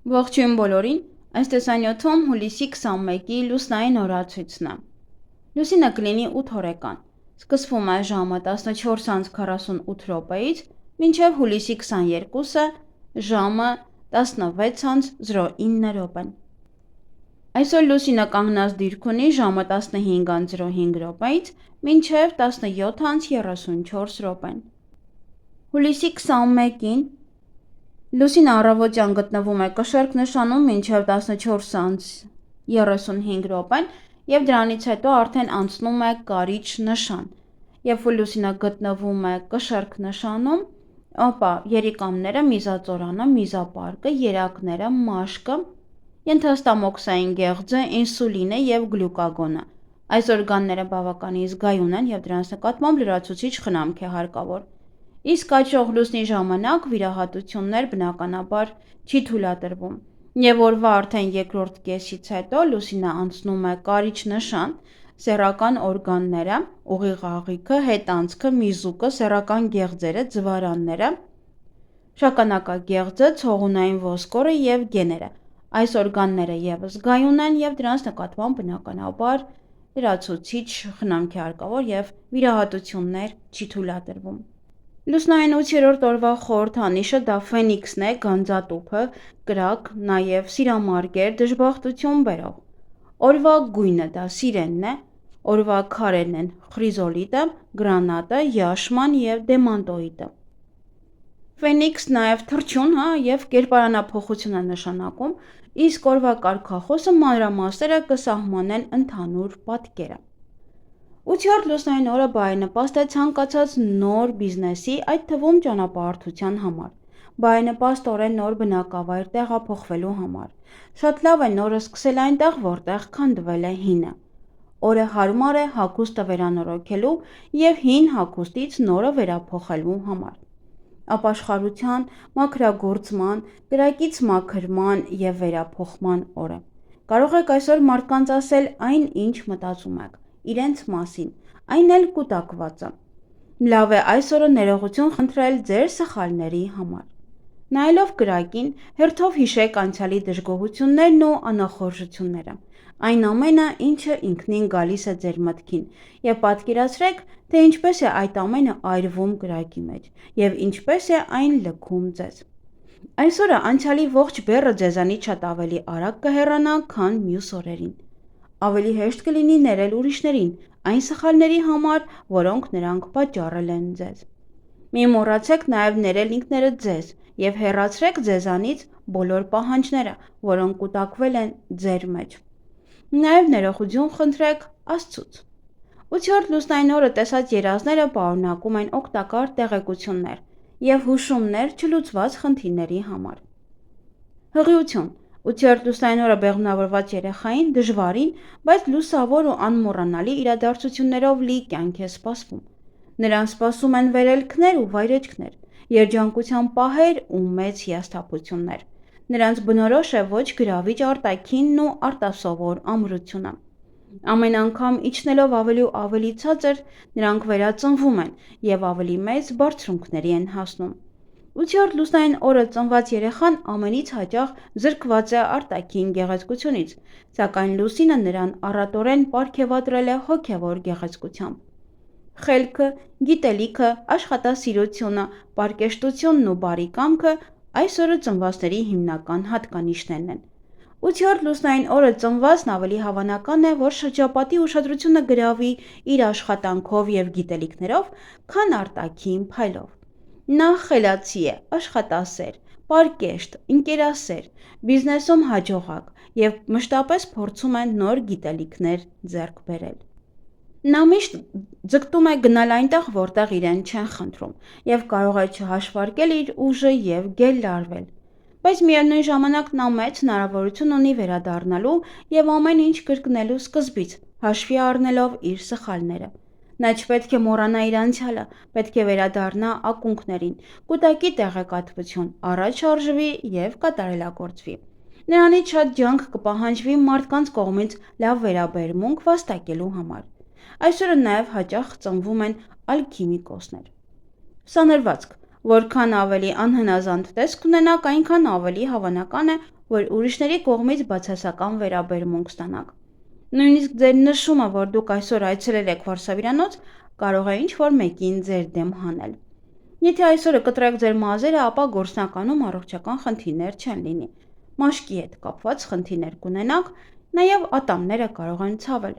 Ողջույն բոլորին, այս տեսանյութում հուլիսի 21-ի լուսնային օրացույցն է։ Լուսինը կլինի 8 օրեկան, սկսվում է ժամը 14:48-ից մինչև հուլիսի 22-ը ժամը 16:09։ Այսօր լուսինը կանգնած դիրք ունի ժամը 15:05-ից մինչև 17:34։ Հուլիսի 21-ին լուսինը առավոտյան գտնվում է կշեռք նշանում մինչև 14:35 և դրանից հետո արդեն անցնում է կարիճ նշան, երբ որ լուսինը գտնվում է կշեռք նշանում, ապա երիկամները, միզածորանը, միզապարկը, երակները, մաշկը, ենթաստամոքսային գեղձը, ինսուլինը և գլյուկագոնը։ Այս օրգանները բավականին զգայուն են և դրանց նկատմամբ լրացուցիչ խնամք է հարկավոր։ Իսկ աճող լուսնի ժամանակ վիրահատություններ բնականաբար չի թույլատրվում, և օրվա արդեն երկրորդ կեսից հետո լուսինը անցնում է կարիճ նշան, սեռական օրգանները, ուղիղ աղիքը, հետանցքը, միզուկը, սեռական գեղձերը, ձվարանները, շագանակագեղձը, ցողունային ոսկորը և գեները։ Այս օրգանները ևս զգայուն են և դրանց նկատմամբ բնականաբար լրացուցիչ խնամք է հարկավոր և վիրահատություններ չի թույլատրվում։ Լուսնային 8-րդ օրվա խորհրդանիշը դա Ֆենիքսն է, գանձատուփը, կրակ, նաև սիրամարգեր, դժբախտություն բերող։ Օրվա գույնը դա սիրենն է, օրվա քարերն են խրիզոլիտը, գրանատը, յաշման և դեմանտոիդը։ Ֆենիքս նաև թռչուն և կերպարանափոխություն է նշանակում, իսկ օրվա կարգախոսը մանրամասները կսահմանեն ընդհանուր պատկերը։ 8-րդ լուսնային օրը բարենպաստ է ցանկացած նոր բիզնեսի, այդ թվում ճանապարհորդության համար, բարենպաստ օր է նոր բնակավայր տեղափոխվելու համար։ Շատ լավ է նորը սկսել այնտեղ, որտեղ քանդվել է հինը։ Օրը հարմար է հագուստը վերանորոգելու և հին հագուստից նորը վերափոխելու համար։ Ապաշխարության, մաքրագործման, կրակից մաքրման և վերափոխման օր է։ Կարող եք այսօր մարդկանց ասել այն, ինչ մտածում եք իրենց մասին, այն էլ կուտակվածը։ Լավ է այս օրը ներողություն խնդրել ձեր սխալների համար։ Նայելով կրակին, հերթով հիշեք անցյալի դժգոհություններն ու անախորժությունները, այն ամենը, ինչը ինքնին գալիս է ձեր մտքին, և պատկերացրեք, թե ինչպես է այդ ամենը այրվում կրակի մեջ, և ինչպես է այն լքում ձեզ։ Այսօրը անցյալի ողջ բեռը ձեզանից շատ ավելի արագ կհեռանա, քան մյուս օրերին։ Ավելի հեշտ կլինի ներել ուրիշներին այն սխալների համար, որոնք նրանք պատճառել են ձեզ։ Մի մոռացեք նաև ներել ինքներդ ձեզ և հեռացրեք ձեզանից բոլոր պահանջները, որոնք կուտակվել են ձեր մեջ։ Նաև ներողություն խնդրեք Աստծուց։ 8-րդ լուսնային օրը տեսած երազները պարունակում են օգտակար տեղեկություններ և հուշումներ չլուծված խնդիրների համար։ Հղիություն։ 8-րդ լուսնային օրը բեղմնավորված երեխային դժվարին, բայց լուսավոր ու անմոռանալի իրադարձություններով լի կյանք է սպասվում։ Նրան սպասում են վերելքներ ու վայրէջքներ, երջանկության պահեր ու մեծ հիասթափություններ։ Նրանց բնորոշ է ոչ գրավիչ արտաքինն ու արտասովոր ամրությունը։ Ամեն անգամ իջնելով ավելի ու ավելի ցածր, նրանք վերածնվում են և ավելի մեծ բարձունքների են հասնում։ 8-րդ լուսնային օրը ծնված երեխան ամենից հաճախ զրկված է արտաքին գեղեցկությունից, սակայն լուսինը նրան առատորեն պարգևատրել է հոգևոր գեղեցկությամբ։ Խելքը, գիտելիքը, աշխատասիրությունը, պարկեշտությունն ու բարի կամքը այս օրը ծնվածների հիմնական հատկանիշներն են։ 8-րդ լուսնային օրը ծնվածն ավելի հավանական է, որ շրջապատի ուշադրությունը գրավի իր աշխատանքով և գիտելիքներով, քան արտաքին փայլով։ Նա խելացի է, աշխատասեր, պարկեշտ, ընկերասեր, բիզնեսում հաջողակ և մշտապես փորձում է նոր գիտելիքներ ձեռք բերել։ Նա միշտ ձգտում է գնալ այնտեղ, որտեղ իրեն չեն խնդրում, և կարող է չհաշվարկել իր ուժը և գելլարվել։ Բայց միևնույն ժամանակ նա մեծ հնարավորություն ունի վերադառնալու և ամեն ինչ կրկնելու սկզբից, հաշվի առնելով իր սխալները։ Նա չպետք է մոռանա իր անցյալը, պետք է վերադառնա ակունքներին, կուտակի տեղեկատվություն, առաջ շարժվի և կատարելագործվի։ Նրանից շատ ջանք կպահանջվի մարդկանց կողմից լավ վերաբերմունք վաստակելու համար։ Այսօրը նաև հաճախ ծնվում են ալքիմիկոսներ։ Սանրվածք։ Որքան ավելի անհնազանդ տեսք ունենաք, այնքան ավելի հավանական է, որ ուրիշների կողմից բացասական վերաբերմունք ստանաք։ Նույնիսկ ձեր նշումը, որ դուք այսօր այցելել եք վարսավիրանոց, կարող է ինչ-որ մեկին ձեր դեմ հանել։ Եթե այսօրը կտրեք ձեր մազերը, ապա գործնականում առողջական խնդիրներ չեն լինի։ Մաշկի հետ կապված խնդիրներ կունենաք, նաև ատամները կարող են ցավել։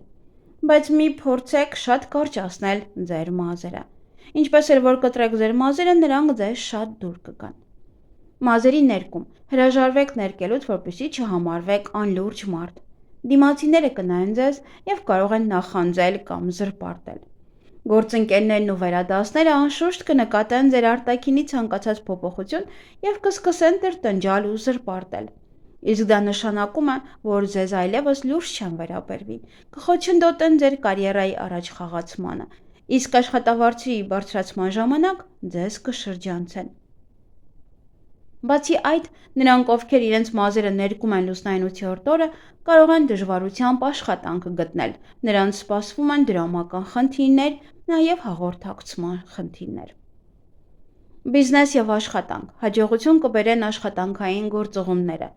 Բայց մի փորձեք շատ կարճացնել ձեր մազերը։ Ինչպես էլ որ կտրեք ձեր մազերը, նրանք ձեզ շատ դուր կգան։ Մազերի ներկում հրաժարվեք ներկելուց, որպեսզի չհամարվեք անլուրջ մարդ։ Դիմացիները կնայեն ձեզ եւ կարող են նախանձել կամ զրպարտել։ Գործընկերներն ու վերադասները անշուշտ կնկատեն ձեր արտաքինի ցանկացած փոփոխություն եւ կսկսեն տրտնջալ ու զրպարտել։ Իսկ դա նշանակում է, որ ձեզ այլևս լուրջ չեն վերաբերվի, կխոչընդոտեն ձեր կարիերայի առաջխաղացմանը, իսկ աշխատավարձի բարձրացման ժամանակ ձեզ կշրջանցեն։ Բացի այդ, նրանք, ովքեր իրենց մազերը ներկում են լուսնային 8-րդ օրը, կարող են դժվարությամբ աշխատանք գտնել, նրանց սպասվում են դրամական խնդիրներ, նաև հաղորդակցման խնդիրներ։ Բիզնես եւ աշխատանք, հաջողություն կբերեն աշխատանքային գործողումները։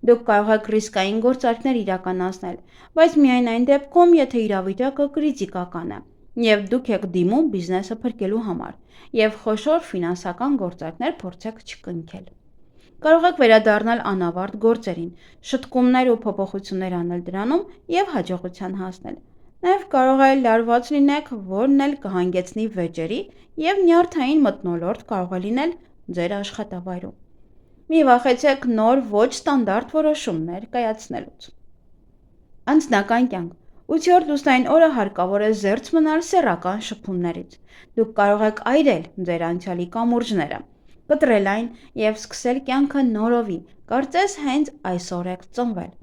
Դուք կարող եք ռիսկային գործարքներ իրականացնել, բայց միայն այն դեպքում, եթե իրավիճակը կրիտիկական է, եւ դուք եք դիմում բիզնեսը փրկելու համար, եւ խոշոր ֆինանսական գործարքներ փորձեք չկնքել։ Կարող եք վերադառնալ անավարտ գործերին, շտկումներ ու փոփոխություններ անել դրանում եւ հաջողության հասնել։ Նաեւ կարող է լարված լինեք, որն էլ կհանգեցնի վեճերի եւ նյարդային մթնոլորտ կարող է լինել ձեր աշխատավայրում։ Մի վախեցեք նոր ոչ ստանդարտ որոշումներ կայացնելուց։ Անձնական կյանք։ 8-րդ լուսնային օրը հարկավոր է զերծ մնալ սեռական շփումներից։ Դուք կարող եք այրել ձեր անցյալի կամուրջները, կտրել այն եւ սկսել կյանքը նորովի, կարծես հենց այսօր եք ծնվել։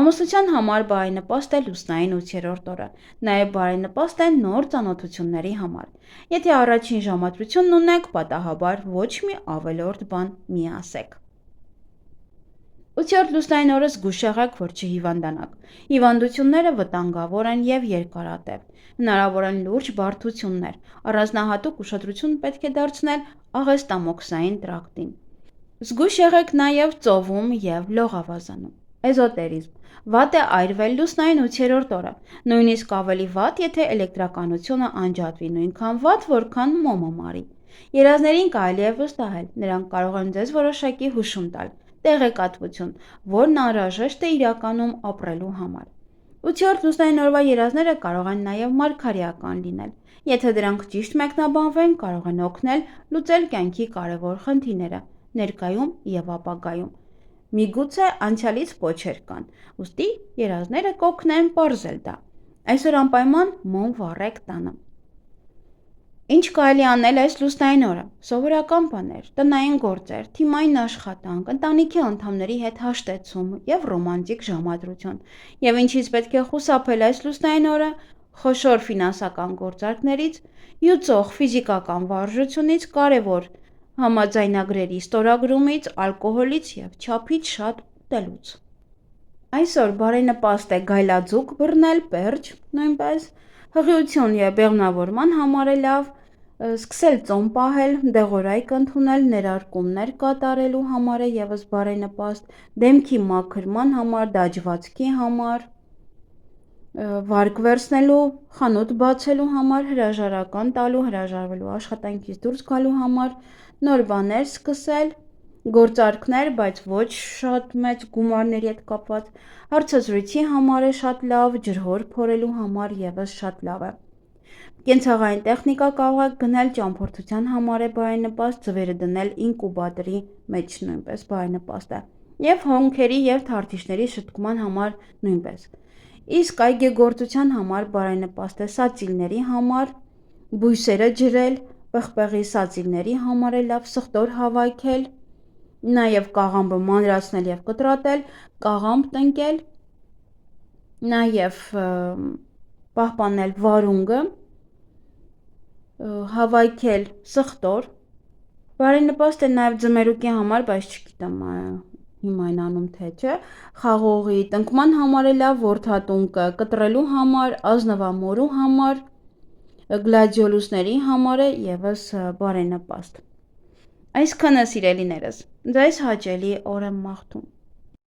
Ամուսնության համար բարենպաստ է լուսնային 8-րդ օրը, նաև բարենպաստ է նոր ծանոթությունների համար։ Եթե առաջին ժամադրությունն ունեք, պատահաբար ոչ մի ավելորդ բան մի ասեք։ 8-րդ լուսնային օրը զգույշ եղեք, որ չհիվանդանաք։ Հիվանդությունները վտանգավոր են եւ երկարատև։ Հնարավոր են լուրջ բարդություններ, առանձնահատուկ ուշադրություն պետք է դարձնել աղեստամոքսային տրակտին։ Զգույշ եղեք նաև ծովում եւ լողավազանում։ Էզոտերիզմ։ Վատ է այրվել լուսնային 8-րդ օրը, նույնիսկ ավելի վատ, եթե էլեկտրականությունը անջատվի, նույնքան վատ, որքան մոմը մարի։ Երազներին կարելի է վստահել, նրանք կարող են ձեզ որոշակի հուշում տալ, տեղեկատվություն, որն անհրաժեշտ է իրականում ապրելու համար։ 8-րդ լուսնային օրվա երազները կարող են նաև մարգարեական լինել։ Եթե դրանք ճիշտ մեկնաբանվեն, կարող են օգնել լուծել կյանքի կարևոր խնդիրները, ներկայում եւ ապագայում։ Միգուցե անցյալից պոչեր կան, ուստի երազները կօգնեն պարզել դա։ Այսօր անպայման մոմ վառեք տանը։ Ինչ կարելի անել այս լուսնային օրը։ Սովորական բաներ, տնային գործեր, թիմային աշխատանք, ընտանիքի անդամների հետ հաշտեցում եւ ռոմանտիկ ժամադրություն։ Եվ ինչից պետք է խուսափել այս լուսնային օրը, խոշոր ֆինանսական գործարքներից, յուծող ֆիզիկական վարժությունից, կարևոր համաձայնագրերի ստորագրումից, ալկոհոլից եւ չափից շատ ուտելուց։ Այսօր բարենպաստ է գայլաձուկ բռնել, պերճ, նույնպես հղիություն եւ բեղմնավորման համար է լավ, սկսել ծոմ պահել, դեղորայք ընդունել, ներարկումներ կատարելու համար է եւս բարենպաստ, դեմքի մաքրման համար, դաջվածքի համար, վարկ վերցնելու, խանութ բացելու համար, հրաժարական տալու, հրաժարվելու աշխատանքից դուրս գալու համար, նոր բաներ սկսել, գործարքներ, բայց ոչ շատ մեծ գումարների հետ կապված, հարցազրույցի համար է շատ լավ, ջրհոր փորելու համար եւս շատ լավ է։ Կենցաղային տեխնիկա կարող եք գնել ճամփորդության համար է բարենպաստ, ձվերը դնել ինկուբատորի մեջ նույնպես բարենպաստ է։ Եվ հոնքերի եւ թարթիշների շտկման համար նույնպես։ Իսկ այգեգործության համար բարենպաստ է սածիլների համար, բույսերը ջրել, պղպեղի սածիլների համար է լավ սխտոր հավաքել, նաև կաղամբը մանրացնել եւ կտրատել, կաղամբ տնկել, նաև պահպանել վարունգը, հավաքել սխտոր, բարենպաստ է նաև ձմերուկի համար, բայց չգիտեմ հիմա այն անում թե չէ, խաղողի տնկման համար է լավ, որդատունկը կտրելու համար, ազնվամորու համար, գլադիոլուսների համար է եւս բարենպաստ։ Այսքանը սիրելիներս, ձեզ հաճելի օր եմ մաղթում։